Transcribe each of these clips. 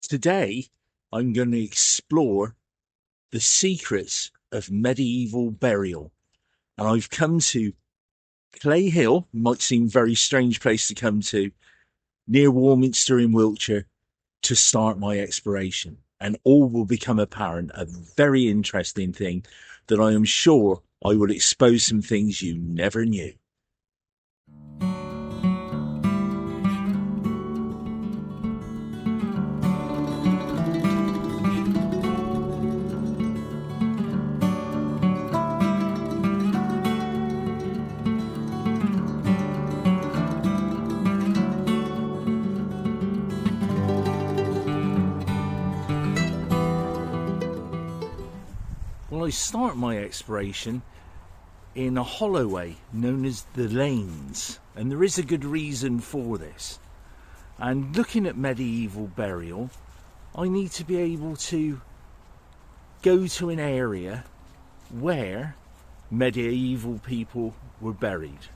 Today, I'm going to explore the secrets of medieval burial. And I've come to Cley Hill, might seem a very strange place to come to, near Warminster in Wiltshire, to start my exploration. And all will become apparent, a very interesting thing that I am sure I will expose some things you never knew. Well, I start my exploration in a holloway known as the Lanes, and there is a good reason for this. And looking at medieval burial, I need to be able to go to an area where medieval people were buried.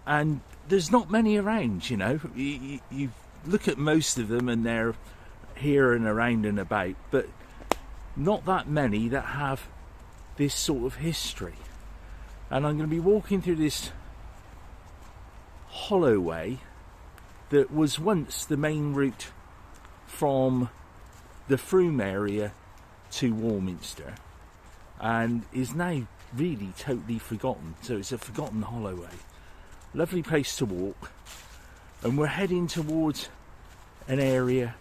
And there's not many around, you know. You look at most of them and they're here and around and about, but not that many that have this sort of history. And I'm going to be walking through this holloway that was once the main route from the Frome area to Warminster and is now really totally forgotten. So it's a forgotten holloway. Lovely place to walk, and we're heading towards an area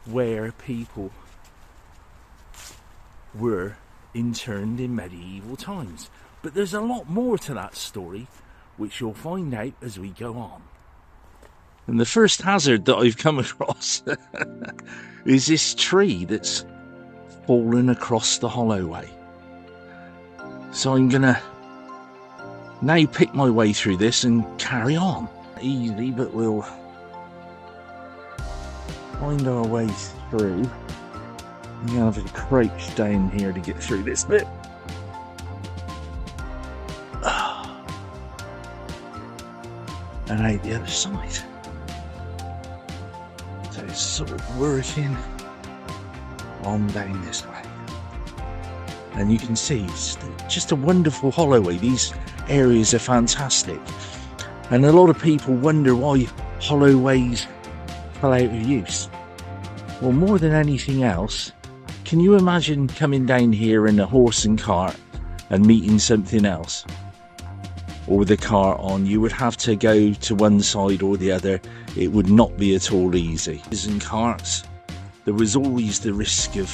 where people were interned in medieval times. But there's a lot more to that story, which you'll find out as we go on. And the first hazard that I've come across is this tree that's fallen across the holloway. So I'm gonna now pick my way through this and carry on. Easy, but we'll find our way through. I'm gonna have to crouch down here to get through this bit. And out the other side. So it's sort of working on down this way. And you can see it's just a wonderful holloway. These areas are fantastic. And a lot of people wonder why holloways fell out of use. Well, more than anything else, can you imagine coming down here in a horse and cart and meeting something else? Or with the cart on, you would have to go to one side or the other. It would not be at all easy. In carts, there was always the risk of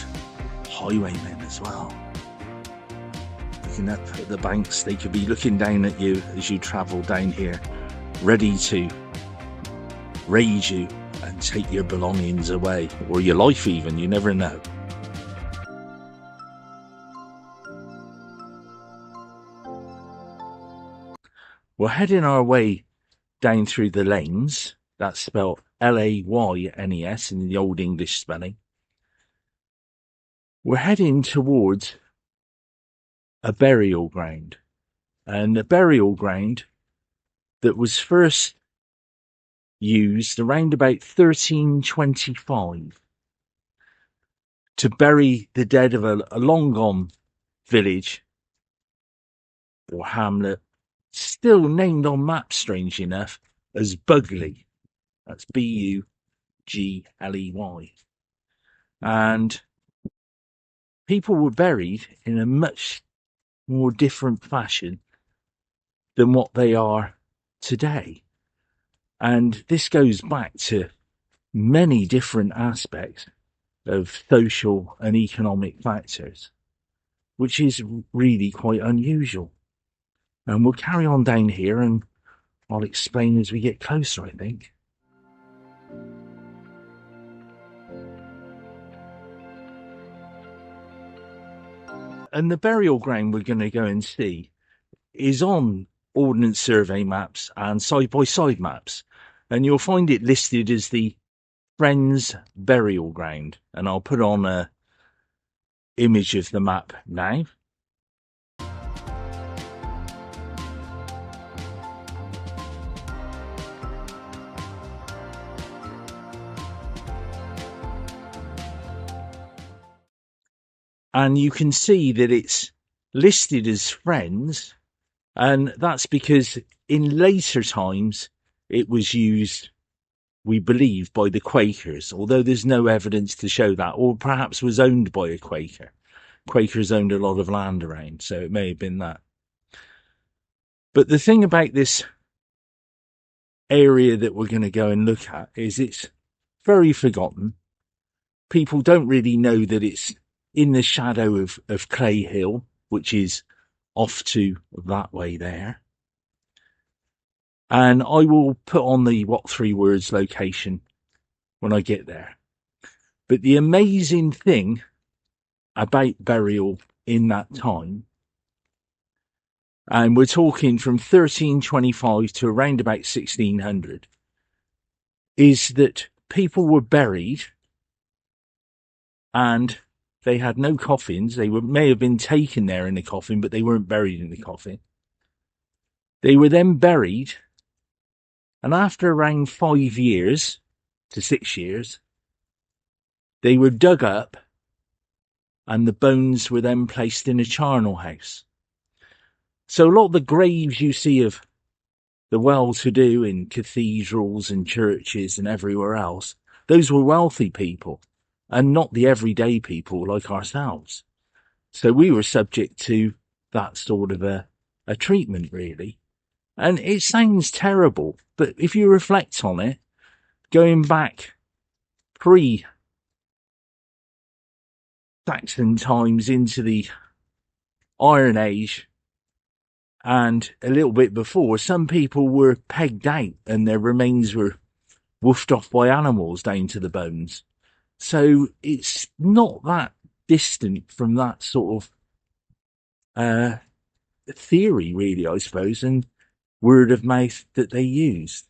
highwaymen as well. Looking up at the banks, they could be looking down at you as you travel down here, ready to raid you and take your belongings away, or your life even, you never know. We're heading our way down through the Lanes. That's spelled Laynes in the old English spelling. We're heading towards a burial ground. And a burial ground that was first used around about 1325 to bury the dead of a long gone village or hamlet, still named on maps, strangely enough, as Bugley. That's Bugley. And people were buried in a much more different fashion than what they are today. And this goes back to many different aspects of social and economic factors, which is really quite unusual. And we'll carry on down here and I'll explain as we get closer, I think. And the burial ground we're going to go and see is on Ordnance Survey maps and side-by-side maps. And you'll find it listed as the Friends Burial Ground. And I'll put on a image of the map now. And you can see that it's listed as Friends, and that's because in later times it was used, we believe, by the Quakers, although there's no evidence to show that, or perhaps was owned by a Quaker. Quakers owned a lot of land around, so it may have been that. But the thing about this area that we're going to go and look at is it's very forgotten. People don't really know that it's in the shadow of Cley Hill, which is off to that way there. And I will put on the What Three Words location when I get there. But the amazing thing about burial in that time, and we're talking from 1325 to around about 1600, is that people were buried and they had no coffins. They may have been taken there in a coffin, but they weren't buried in the coffin. They were then buried, and after around 5 years to 6 years, they were dug up and the bones were then placed in a charnel house. So a lot of the graves you see of the well-to-do in cathedrals and churches and everywhere else, those were wealthy people and not the everyday people like ourselves. So we were subject to that sort of a treatment, really. And it sounds terrible, but if you reflect on it, going back pre-Saxon times into the Iron Age and a little bit before, some people were pegged out and their remains were woofed off by animals down to the bones. So it's not that distant from that sort of theory, really, I suppose, and word of mouth that they used.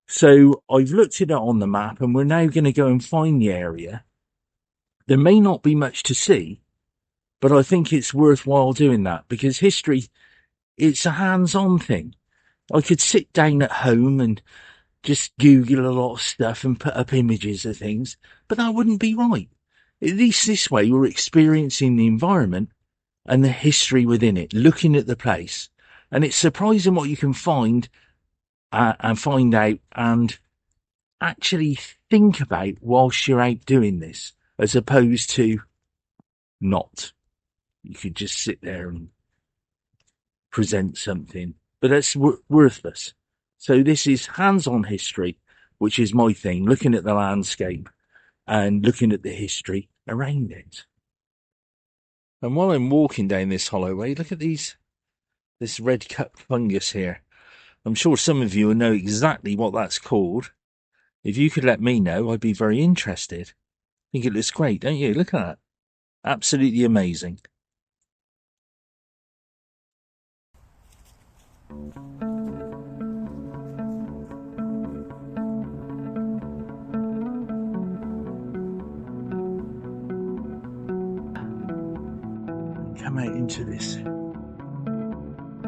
So I've looked at it on the map and we're now going to go and find the area. There may not be much to see, but I think it's worthwhile doing that because history, it's a hands-on thing. I could sit down at home and just Google a lot of stuff and put up images of things, but that wouldn't be right. At least this way we're experiencing the environment and the history within it, looking at the place. And it's surprising what you can find and find out and actually think about whilst you're out doing this, as opposed to not. You could just sit there and present something, but that's worthless. So this is hands-on history, which is my thing, looking at the landscape and looking at the history around it. And while I'm walking down this Holloway, look at this red cup fungus here. I'm sure some of you will know exactly what that's called. If you could let me know, I'd be very interested. I think it looks great, don't you? Look at that. Absolutely amazing. Come out into this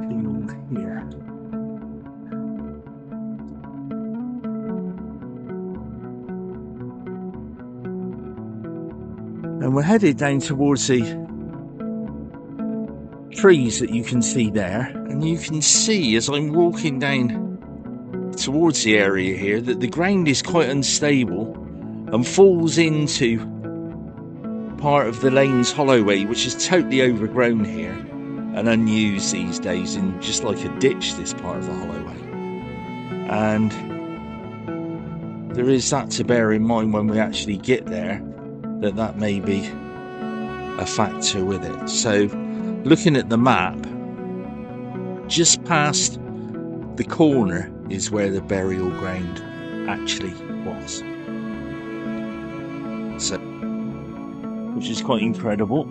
field here. And we're headed down towards the trees that you can see there. And you can see as I'm walking down towards the area here that the ground is quite unstable and falls into part of the lane's Holloway, which is totally overgrown here and unused these days, in just like a ditch, this part of the Holloway. And there is that to bear in mind when we actually get there, that may be a factor with it. So looking at the map, just past the corner is where the burial ground actually was. So, which is quite incredible.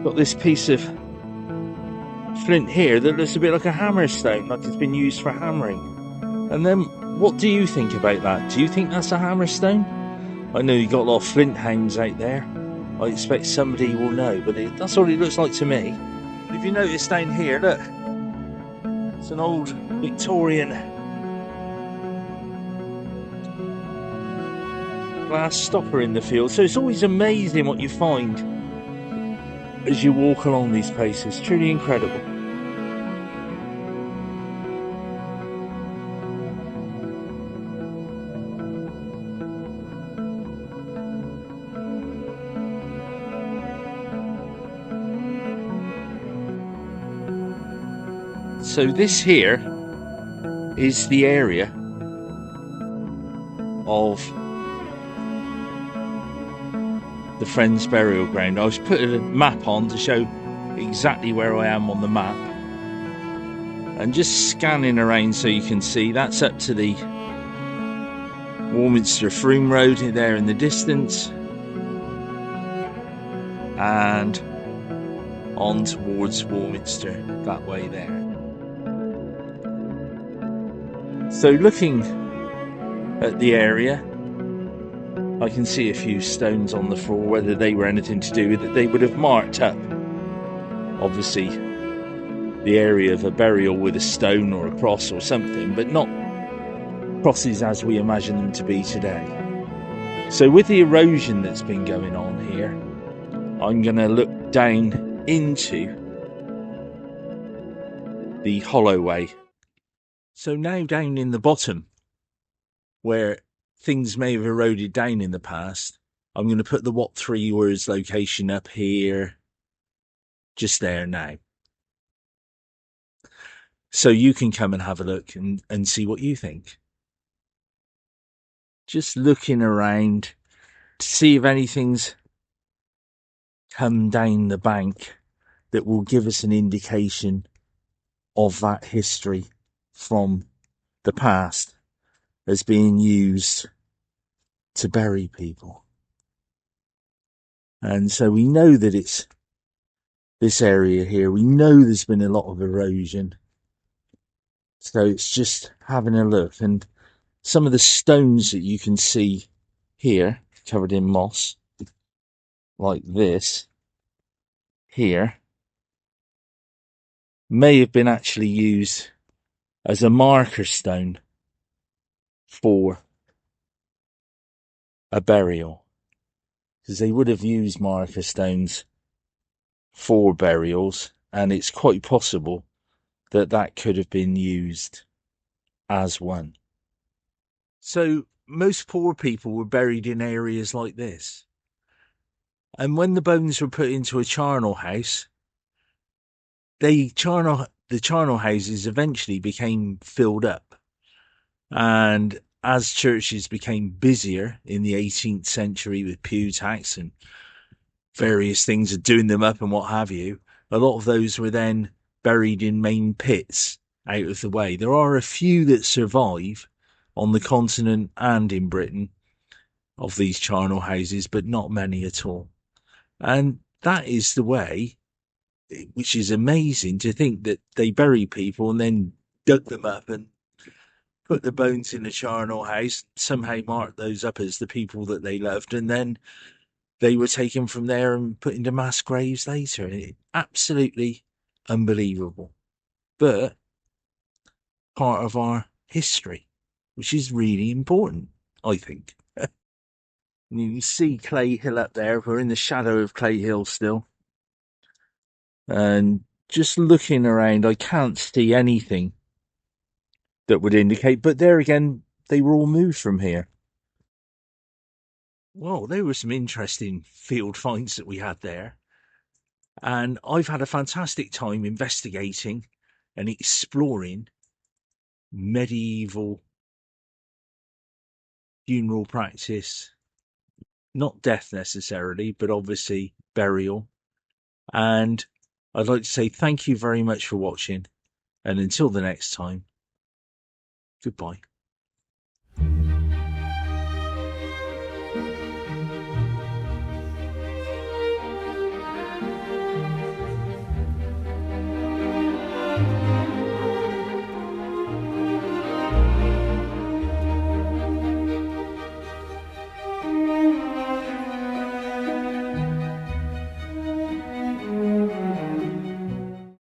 Got this piece of flint here that looks a bit like a hammerstone, like it's been used for hammering. And then, what do you think about that? Do you think that's a hammerstone? I know you've got a lot of flint hounds out there. I expect somebody will know, but that's what it looks like to me. If you notice down here, look, it's an old Victorian glass stopper in the field. So it's always amazing what you find as you walk along these places. Truly incredible. So this here is the area of the Friends burial ground. I was putting a map on to show exactly where I am on the map, and just scanning around so you can see that's up to the Warminster Froome Road there in the distance, and on towards Warminster that way there. So looking at the area, I can see a few stones on the floor. Whether they were anything to do with it, they would have marked up, obviously, the area of a burial with a stone or a cross or something, but not crosses as we imagine them to be today. So with the erosion that's been going on here, I'm going to look down into the Holloway. So now down in the bottom, where things may have eroded down in the past, I'm going to put the What 3 Words location up here, just there now. So you can come and have a look and see what you think. Just looking around to see if anything's come down the bank that will give us an indication of that history from the past as being used to bury people. And so we know that it's this area here. We know there's been a lot of erosion. So it's just having a look. And some of the stones that you can see here, covered in moss, like this here, may have been actually used as a marker stone for a burial, because they would have used marker stones for burials, and it's quite possible that that could have been used as one. So most poor people were buried in areas like this, and when the bones were put into a charnel house, the charnel houses eventually became filled up, and as churches became busier in the 18th century with pew tax and various things of doing them up and what have you, a lot of those were then buried in main pits out of the way. There are a few that survive on the continent and in Britain of these charnel houses, but not many at all. And that is the way, which is amazing to think that they bury people and then dug them up and put the bones in the charnel house, somehow marked those up as the people that they loved, and then they were taken from there and put into mass graves later. Absolutely unbelievable. But part of our history, which is really important, I think. And you can see Cley Hill up there. We're in the shadow of Cley Hill still. And just looking around, I can't see anything that would indicate, but there again, they were all moved from here. Well, there were some interesting field finds that we had there. And I've had a fantastic time investigating and exploring medieval funeral practice. Not death necessarily, but obviously burial. And I'd like to say thank you very much for watching. And until the next time, goodbye.